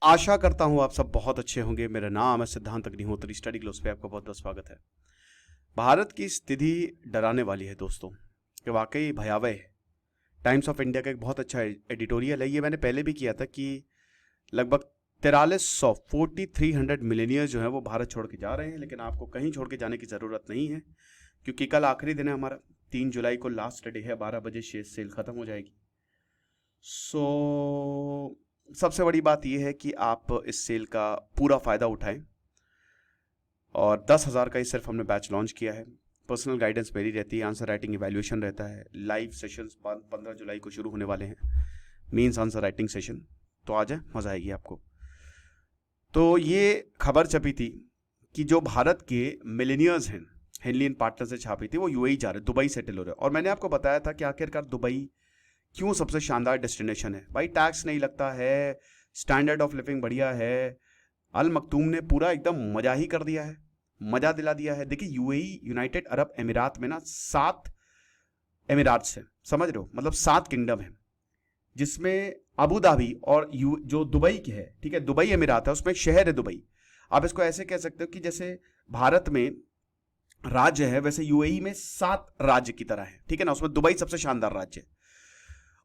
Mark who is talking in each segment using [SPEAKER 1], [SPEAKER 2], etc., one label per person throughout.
[SPEAKER 1] आशा करता हूँ आप सब बहुत अच्छे होंगे। मेरा नाम है सिद्धांत अग्निहोत्री। स्टडी ग्लोस पे आपका बहुत बहुत स्वागत है। भारत की स्थिति डराने वाली है दोस्तों, कि वाकई भयावह है। टाइम्स ऑफ इंडिया का एक बहुत अच्छा एडिटोरियल है, ये मैंने पहले भी किया था कि लगभग 4300 मिलेनियर्स जो है वो भारत छोड़ के जा रहे हैं। लेकिन आपको कहीं छोड़ के जाने की ज़रूरत नहीं है, क्योंकि कल आखिरी दिन है हमारा। 3 जुलाई को लास्ट डे है, 12 बजे सेल ख़त्म हो जाएगी। सबसे बड़ी बात यह है कि आप इस सेल का पूरा फ़ायदा उठाएं। और 10,000 का ही सिर्फ हमने बैच लॉन्च किया है। पर्सनल गाइडेंस मेरी रहती है, आंसर राइटिंग इवैल्यूएशन रहता है। लाइव सेशंस 15 जुलाई को शुरू होने वाले हैं, मीन्स आंसर राइटिंग सेशन। तो आ जाए, मज़ा आएगी आपको। तो ये खबर छपी थी कि जो भारत के मिलेनियर्स हैं, हेनली & पार्टनर से छापी थी, वो यूएई जा रहे, दुबई सेटल हो रहे। और मैंने आपको बताया था कि आखिरकार दुबई क्यों सबसे शानदार डेस्टिनेशन है। भाई टैक्स नहीं लगता है, स्टैंडर्ड ऑफ लिविंग बढ़िया है। अल मखतूम ने पूरा एकदम मजा ही कर दिया है, मजा दिला दिया है। देखिए यूएई, यूनाइटेड अरब अमीरात में ना 7 एमिराट्स हैं, समझ रहे हो, मतलब 7 किंगडम है, जिसमें अबू धाबी और जो दुबई के है, ठीक है, दुबई अमीरात है, उसमें एक शहर है दुबई। आप इसको ऐसे कह सकते हो कि जैसे भारत में राज्य है, वैसे यूएई में 7 राज्य की तरह है, ठीक है ना। उसमें दुबई सबसे शानदार राज्य है।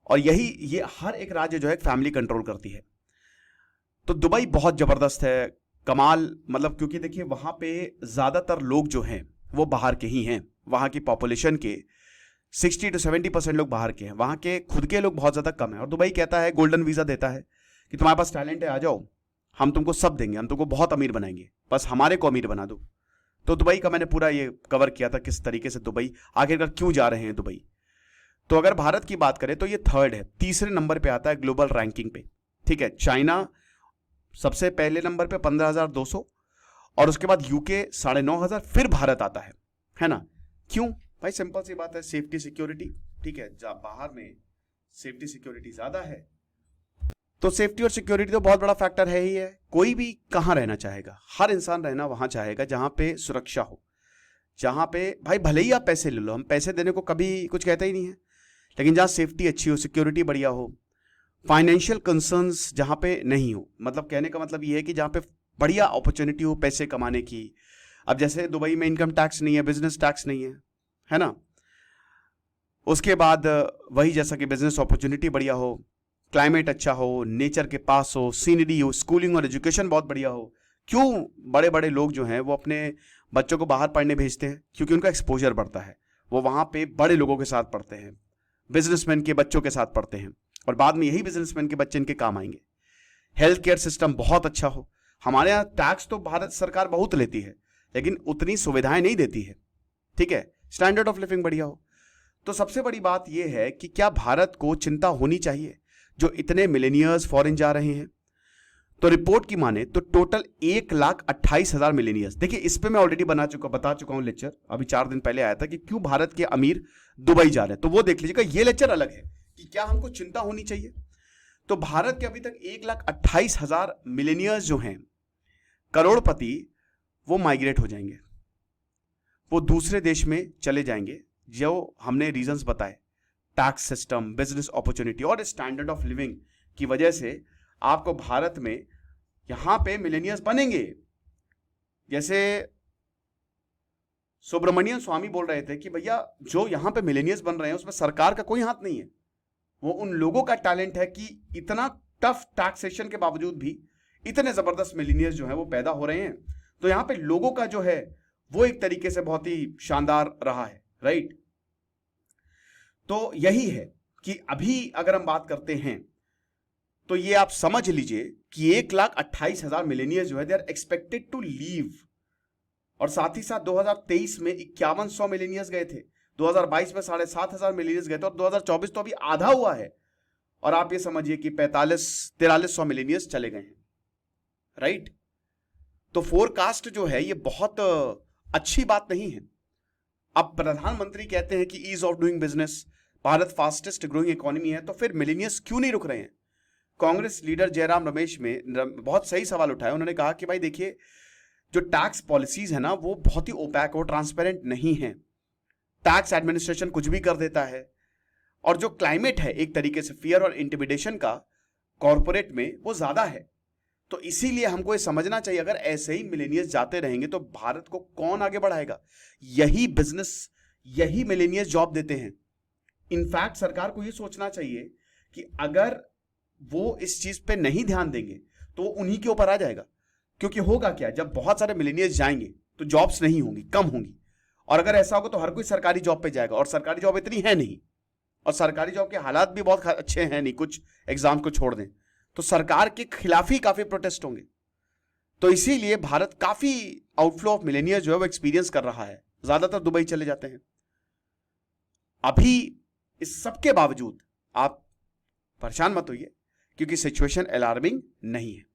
[SPEAKER 1] और ये हर एक राज्य जो है फैमिली कंट्रोल करती है। तो दुबई बहुत जबरदस्त है, कमाल, मतलब क्योंकि देखिए वहां पे ज्यादातर लोग जो हैं वो बाहर के ही हैं। वहां की पॉपुलेशन के 60 to 70% लोग बाहर के हैं, वहां के खुद के लोग बहुत ज्यादा कम है। और दुबई कहता है, गोल्डन वीजा देता है कि तुम्हारे पास टैलेंट है, आ जाओ, हम तुमको सब देंगे, हम तुमको बहुत अमीर बनाएंगे, बस हमारे को अमीर बना दो। तो दुबई का मैंने पूरा ये कवर किया था, किस तरीके से दुबई आखिरकार क्यों जा रहे हैं दुबई। तो अगर भारत की बात करें तो ये थर्ड है, तीसरे नंबर पे आता है ग्लोबल रैंकिंग पे, ठीक है। चाइना सबसे पहले नंबर पे 15,200, और उसके बाद यूके 9,500, फिर भारत आता है ना। क्यों भाई? सिंपल सी बात है, सेफ्टी सिक्योरिटी, ठीक है। जब बाहर में सेफ्टी सिक्योरिटी ज्यादा है, तो सेफ्टी और सिक्योरिटी तो बहुत बड़ा फैक्टर है ही है। कोई भी कहां रहना चाहेगा, हर इंसान रहना वहां चाहेगा जहां पे सुरक्षा हो, जहां पे भाई भले ही आप पैसे ले लो, हम पैसे देने को कभी कुछ कहते ही नहीं है, लेकिन जहां सेफ्टी अच्छी हो, सिक्योरिटी बढ़िया हो, फाइनेंशियल कंसर्न्स जहां पे नहीं हो, मतलब कहने का मतलब ये है कि जहां पे बढ़िया अपॉर्चुनिटी हो पैसे कमाने की। अब जैसे दुबई में इनकम टैक्स नहीं है, बिजनेस टैक्स नहीं है ना। उसके बाद वही, जैसा कि बिजनेस अपॉर्चुनिटी बढ़िया हो, क्लाइमेट अच्छा हो, नेचर के पास हो, सीनरी हो, स्कूलिंग और एजुकेशन बहुत बढ़िया हो। क्यों बड़े बड़े लोग जो हैं वो अपने बच्चों को बाहर पढ़ने भेजते हैं? क्योंकि उनका एक्सपोजर बढ़ता है, वो वहां पे बड़े लोगों के साथ पढ़ते हैं, बिजनेसमैन के बच्चों के साथ पढ़ते हैं, और बाद में यही बिजनेसमैन के बच्चे इनके काम आएंगे। हेल्थ केयर सिस्टम बहुत अच्छा हो। हमारे यहाँ टैक्स तो भारत सरकार बहुत लेती है, लेकिन उतनी सुविधाएं नहीं देती है, ठीक है। स्टैंडर्ड ऑफ लिविंग बढ़िया हो। तो सबसे बड़ी बात यह है कि क्या भारत को चिंता होनी चाहिए जो इतने मिलेनियर्स फॉरेन जा रहे हैं? तो रिपोर्ट की माने तो टोटल 1,28,000 मिलेनियर्स। देखिए इस पे मैं ऑलरेडी बता चुका हूं लेक्चर, अभी 4 दिन पहले आया था, कि क्यों भारत के अमीर दुबई जा रहे हैं। तो वो देख लीजिएगा, ये लेक्चर अलग है कि क्या हमको चिंता होनी चाहिए। तो भारत के अभी तक 1,28,000 मिलेनियर्स जो हैं, करोड़पति, वो माइग्रेट हो जाएंगे, वो दूसरे देश में चले जाएंगे। जो हमने रीजंस बताए, टैक्स सिस्टम, बिजनेस अपॉर्चुनिटी और स्टैंडर्ड ऑफ लिविंग की वजह से आपको भारत में यहां पे मिलेनियर्स बनेंगे। जैसे सुब्रमण्यम स्वामी बोल रहे थे कि भैया जो यहां पे मिलेनियर्स बन रहे हैं उसमें सरकार का कोई हाथ नहीं है, वो उन लोगों का टैलेंट है कि इतना टफ टैक्सेशन के बावजूद भी इतने जबरदस्त मिलेनियर्स जो है वो पैदा हो रहे हैं। तो यहां पे लोगों का जो है वो एक तरीके से बहुत ही शानदार रहा है, राइट। तो यही है कि अभी अगर हम बात करते हैं तो ये आप समझ लीजिए कि 1,28,000 मिलेनियर्स जो है they are expected to leave. और साथ ही साथ 2023 में 5,100 मिलेनियर्स गए थे, 2022 में 7,500 मिलेनियर्स गए थे, और 2024 तो अभी आधा हुआ है, और आप ये समझिए कि 4300 मिलेनियर्स चले गए हैं, राइट। तो फोरकास्ट जो है ये बहुत अच्छी बात नहीं है। अब प्रधानमंत्री कहते हैं कि ease of doing business, Bharat fastest growing economy है, तो फिर मिलेनियर्स क्यों नहीं रुक रहे हैं? कांग्रेस लीडर जयराम रमेश में बहुत सही सवाल उठाया। उन्होंने कहा कि भाई देखिए, जो टैक्स पॉलिसीज है ना वो बहुत ही ओपैक और ट्रांसपेरेंट नहीं है, टैक्स एडमिनिस्ट्रेशन कुछ भी कर देता है, और जो क्लाइमेट है एक तरीके से फियर और इंटिमिडेशन का कॉरपोरेट में वो ज्यादा है। तो इसीलिए हमको ये समझना चाहिए, अगर ऐसे ही मिलेनियर्स जाते रहेंगे तो भारत को कौन आगे बढ़ाएगा? यही बिजनेस, यही मिलेनियर्स जॉब देते हैं। इनफैक्ट सरकार को ये सोचना चाहिए कि अगर वो इस चीज पे नहीं ध्यान देंगे तो उन्हीं के ऊपर आ जाएगा। क्योंकि होगा क्या, जब बहुत सारे मिलेनियर्स जाएंगे तो जॉब्स नहीं होंगी, कम होंगी। और अगर ऐसा होगा तो हर कोई सरकारी जॉब पे जाएगा, और सरकारी जॉब इतनी है नहीं, और सरकारी जॉब के हालात भी बहुत अच्छे हैं नहीं, कुछ एग्जाम को छोड़ दें तो सरकार के खिलाफ ही काफी प्रोटेस्ट होंगे। तो इसीलिए भारत काफी आउटफ्लो ऑफ मिलेनियर्स जो है वो एक्सपीरियंस कर रहा है। ज्यादातर दुबई चले जाते हैं। अभी इस सबके बावजूद आप परेशान मत होइए, क्योंकि सिचुएशन अलार्मिंग नहीं है।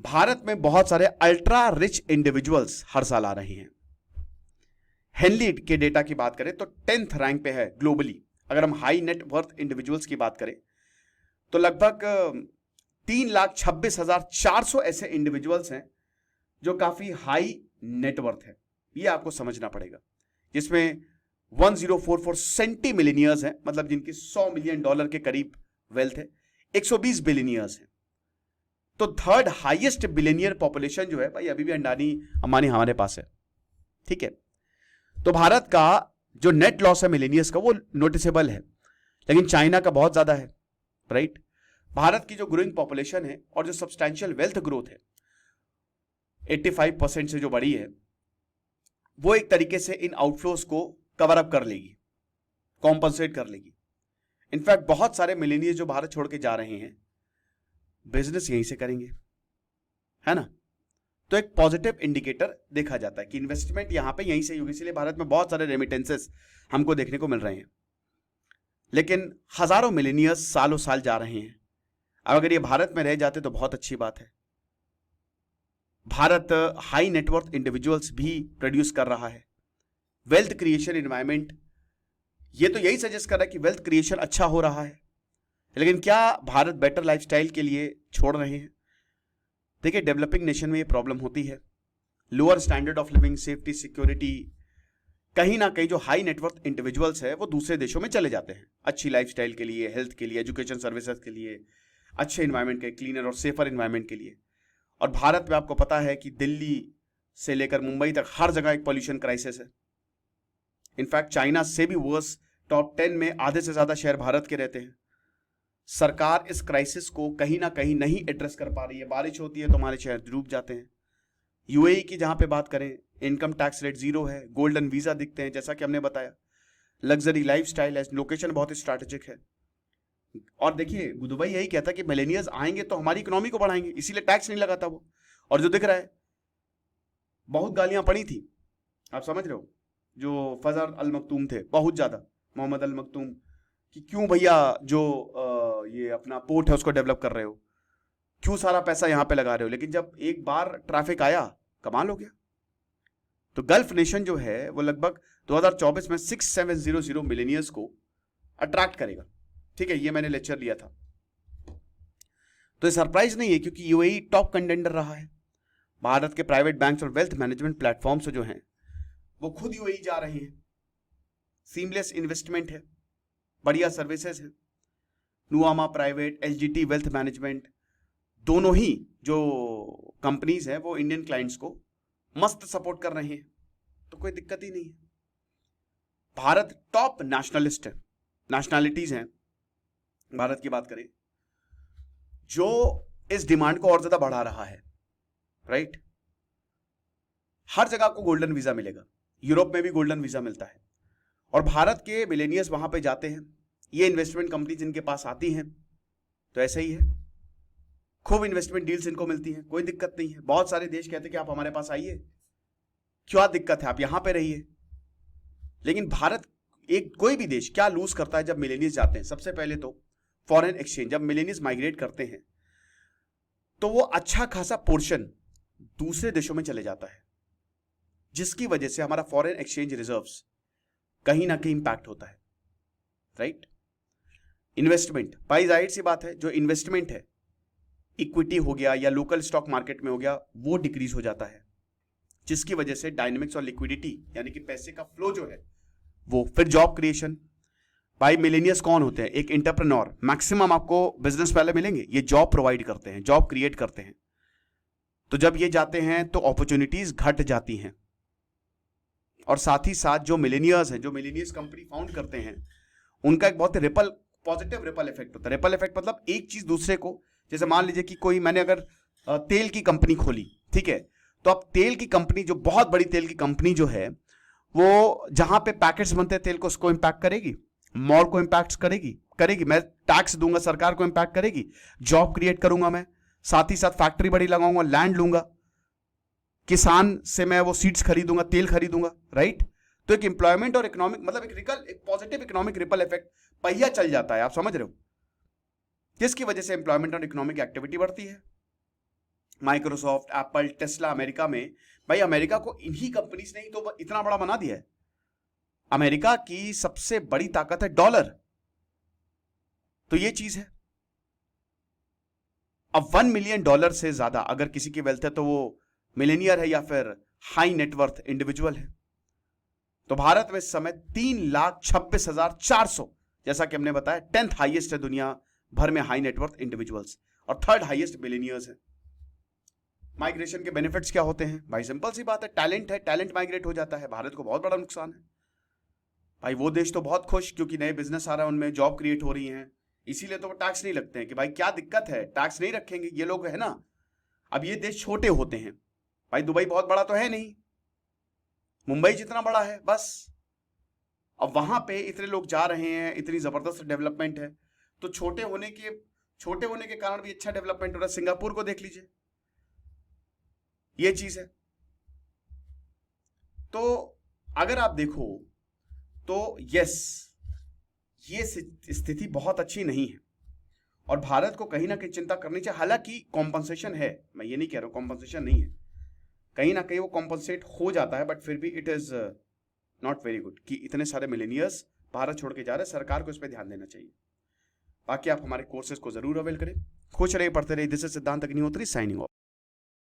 [SPEAKER 1] भारत में बहुत सारे अल्ट्रा रिच इंडिविजुअल्स हर साल आ रहे हैं। हेनली के डेटा की बात करें तो 10th रैंक पे है ग्लोबली। अगर हम हाई नेट वर्थ इंडिविजुअल्स की बात करें तो लगभग 3,26,400 ऐसे इंडिविजुअल्स हैं जो काफी हाई नेटवर्थ है। ये आपको समझना पड़ेगा, जिसमें 1044 सेंटी मिलियनियर्स हैं, मतलब जिनकी $100 मिलियन के करीब वेल्थ है। 120 बिलियनियर्स हैं। तो थर्ड हाईएस्ट बिलियनियर पॉपुलेशन जो है भाई अभी भी अंडानी अंबानी हमारे पास है। ठीक है, तो भारत का जो नेट लॉस है मिलेनियर्स का वो नोटिसेबल है, लेकिन चाइना का बहुत ज्यादा है, राइट। भारत की जो ग्रोइंग पॉपुलेशन है और जो सब्सटैंशियल वेल्थ ग्रोथ है 85% से जो बड़ी है, वो एक तरीके से इन आउटफ्लोस को कवर अप कर लेगी, कॉम्पनसेट कर लेगी। इनफैक्ट बहुत सारे मिलेनियर्स जो भारत छोड़ के जा रहे हैं बिजनेस यहीं से करेंगे, है ना। तो एक पॉजिटिव इंडिकेटर देखा जाता है कि इन्वेस्टमेंट यहां पे यहीं से होगी। इसलिए भारत में बहुत सारे रेमिटेंसेस हमको देखने को मिल रहे हैं। लेकिन हजारों मिलेनियर्स सालों साल जा रहे हैं। अब अगर ये भारत में रह जाते तो बहुत अच्छी बात है। भारत हाई नेटवर्थ इंडिविजुअल्स भी प्रोड्यूस कर रहा है। वेल्थ क्रिएशन एनवायरमेंट ये तो यही सजेस्ट कर रहा है कि वेल्थ क्रिएशन अच्छा हो रहा है, लेकिन क्या भारत बेटर लाइफस्टाइल के लिए छोड़ रहे हैं? देखिए, डेवलपिंग नेशन में ये प्रॉब्लम होती है। Lower standard of living, safety, security, कहीं ना कहीं जो हाई नेटवर्थ इंडिविजुअल्स है वो दूसरे देशों में चले जाते हैं अच्छी लाइफस्टाइल के लिए, हेल्थ के लिए, एजुकेशन सर्विसेज के लिए, अच्छे इन्वायरमेंट के, क्लीनर और सेफर इन्वायरमेंट के लिए। और भारत में आपको पता है कि दिल्ली से लेकर मुंबई तक हर जगह एक पॉल्यूशन क्राइसिस है। इनफैक्ट चाइना से भी वर्स टॉप 10 में आधे से ज्यादा शहर भारत के रहते हैं। सरकार इस क्राइसिस को कहीं ना कहीं नहीं एड्रेस कर पा रही है। बारिश होती है तो हमारे शहर डूब जाते हैं। यूएई की जहां पे बात करें, इनकम टैक्स रेट 0 है, गोल्डन वीजा दिखते हैं जैसा कि हमने बताया, लग्जरी लाइफस्टाइल है, लोकेशन बहुत स्ट्रैटेजिक है। और देखिए, दुबई यही कहता कि मिलेनियर्स आएंगे तो हमारी इकोनॉमी को बढ़ाएंगे, इसीलिए टैक्स नहीं लगाता वो। और जो दिख रहा है, बहुत गालियां पड़ी थी, आप समझ रहे हो, जो फजर अल मखतूम थे, बहुत ज्यादा, मोहम्मद अल मखतूम, कि क्यों भैया जो ये अपना पोर्ट है उसको डेवलप कर रहे हो, क्यों सारा पैसा यहां पे लगा रहे हो। लेकिन जब एक बार ट्रैफिक आया, कमाल हो गया। तो गल्फ नेशन जो है वो लगभग 2024 में 6700 मिलेनियर्स को अट्रैक्ट करेगा। ठीक है, ये मैंने लेक्चर लिया था। तो ये सरप्राइज नहीं है, क्योंकि यूएई टॉप कंटेंडर रहा है। भारत के प्राइवेट बैंक्स और वेल्थ मैनेजमेंट प्लेटफॉर्म्स जो हैं वो खुद यूएई जा रहे हैं। सीमलेस इन्वेस्टमेंट है, बढ़िया सर्विसेज है। नुआमा प्राइवेट, एलजीटी वेल्थ मैनेजमेंट, दोनों ही जो कंपनीज हैं वो इंडियन क्लाइंट्स को मस्त सपोर्ट कर रहे हैं। तो कोई दिक्कत ही नहीं है। भारत टॉप नेशनलिस्ट है, नेशनैलिटीज हैं भारत की बात करें, जो इस डिमांड को और ज्यादा बढ़ा रहा है, राइट। हर जगह आपको गोल्डन वीजा मिलेगा, यूरोप में भी गोल्डन वीजा मिलता है, और भारत के मिलेनियर्स वहां पे जाते हैं। ये इन्वेस्टमेंट कंपनी जिनके पास आती हैं तो ऐसा ही है, खूब इन्वेस्टमेंट डील्स इनको मिलती हैं, कोई दिक्कत नहीं है। बहुत सारे देश कहते हैं कि आप हमारे पास आइए, क्या दिक्कत है, आप यहां पे रहिए। लेकिन भारत, एक कोई भी देश क्या लूज करता है जब मिलेनियर्स जाते हैं? सबसे पहले तो फॉरेन एक्सचेंज। जब मिलेनियर्स माइग्रेट करते हैं तो वो अच्छा खासा पोर्शन दूसरे देशों में चले जाता है, जिसकी वजह से हमारा फॉरेन एक्सचेंज रिजर्व्स कहीं ना कहीं इंपैक्ट होता है, राइट। इन्वेस्टमेंट, भाई जाहिर सी बात है, जो इन्वेस्टमेंट है, इक्विटी हो गया या लोकल स्टॉक मार्केट में हो गया, वो डिक्रीज हो जाता है, जिसकी वजह से डायनेमिक्स और लिक्विडिटी यानी कि पैसे का फ्लो जो है वो, फिर जॉब क्रिएशन, भाई मिलेनियर्स कौन होते हैं? एक एंटरप्रेन्योर, मैक्सिमम आपको बिजनेस वाले मिलेंगे, ये जॉब प्रोवाइड करते हैं, जॉब क्रिएट करते हैं। तो जब ये जाते हैं तो अपॉर्चुनिटीज घट जाती हैं, और साथ ही साथ जो मिलेनियर्स हैं, जो मिलेनियर्स कंपनी फाउंड करते हैं, उनका एक बहुत पॉजिटिव रिपल इफेक्ट होता है। रिपल इफेक्ट मतलब एक चीज दूसरे को, जैसे मान लीजिए कि कोई, मैंने अगर तेल की कंपनी खोली, ठीक है, तो अब तेल की कंपनी, जो बहुत बड़ी तेल की कंपनी जो है, वो जहां पे पैकेट्स बनते हैं तेल को, उसको इंपैक्ट करेगी, मॉल को इंपैक्ट करेगी। मैं टैक्स दूंगा, सरकार को इंपैक्ट करेगी, जॉब क्रिएट करूंगा मैं, साथ ही साथ फैक्ट्री बड़ी लगाऊंगा, लैंड लूंगा, किसान से मैं वो सीड्स खरीदूंगा, तेल खरीदूंगा, राइट। तो एक एम्प्लॉयमेंट और इकोनॉमिक, मतलब एक पॉजिटिव इकोनॉमिक रिपल इफेक्ट, पहिया चल जाता है, आप समझ रहे हो, जिसकी वजह से एम्प्लॉयमेंट और इकोनॉमिक एक्टिविटी बढ़ती है। माइक्रोसॉफ्ट, एप्पल, टेस्ला अमेरिका में, भाई अमेरिका को इन्हीं कंपनीज ने ही तो इतना बड़ा बना दिया है। अमेरिका की सबसे बड़ी ताकत है डॉलर, तो ये चीज है। अब $1 मिलियन से ज्यादा अगर किसी की वेल्थ है तो वो मिलेनियर है या फिर हाई नेटवर्थ इंडिविजुअल है। तो भारत में इस समय 3,26,400, जैसा कि हमने बताया, 10th हाईएस्ट है दुनिया भर में हाई नेटवर्थ इंडिविजुअल्स, और 3rd हाईएस्ट मिलेनियर्स है। माइग्रेशन के बेनिफिट्स क्या होते हैं? भाई सिंपल सी बात है, टैलेंट है, टैलेंट माइग्रेट हो जाता है। भारत को बहुत बड़ा नुकसान है भाई, वो देश तो बहुत खुश क्योंकि नए बिजनेस आ रहा है, उनमें जॉब क्रिएट हो रही हैं, इसीलिए तो वो टैक्स नहीं लगते हैं कि भाई क्या दिक्कत है, टैक्स नहीं रखेंगे ये लोग, है ना। अब ये देश छोटे होते हैं भाई, दुबई बहुत बड़ा तो है नहीं, मुंबई जितना बड़ा है बस। अब वहां पे इतने लोग जा रहे हैं, इतनी जबरदस्त डेवलपमेंट है, तो छोटे होने के कारण भी अच्छा डेवलपमेंट हो रहा है। सिंगापुर को देख लीजिए, ये चीज है। तो अगर आप देखो तो यस, ये स्थिति बहुत अच्छी नहीं है, और भारत को कहीं ना कहीं चिंता करनी चाहिए। हालांकि कॉम्पनसेशन है, मैं ये नहीं कह रहा हूं कॉम्पनसेशन नहीं है, कहीं ना कहीं वो कॉम्पनसेट हो जाता है, बट फिर भी it is not very good कि इतने सारे मिलेनियर्स भारत छोड़ के जा रहे हैं। सरकार को इस पर ध्यान देना चाहिए। बाकी आप हमारे कोर्सेज को जरूर अवेल करें। खुश रहिए, पढ़ते रहिए। दिस इज सिद्धांत अग्निहोत्री साइनिंग ऑफ।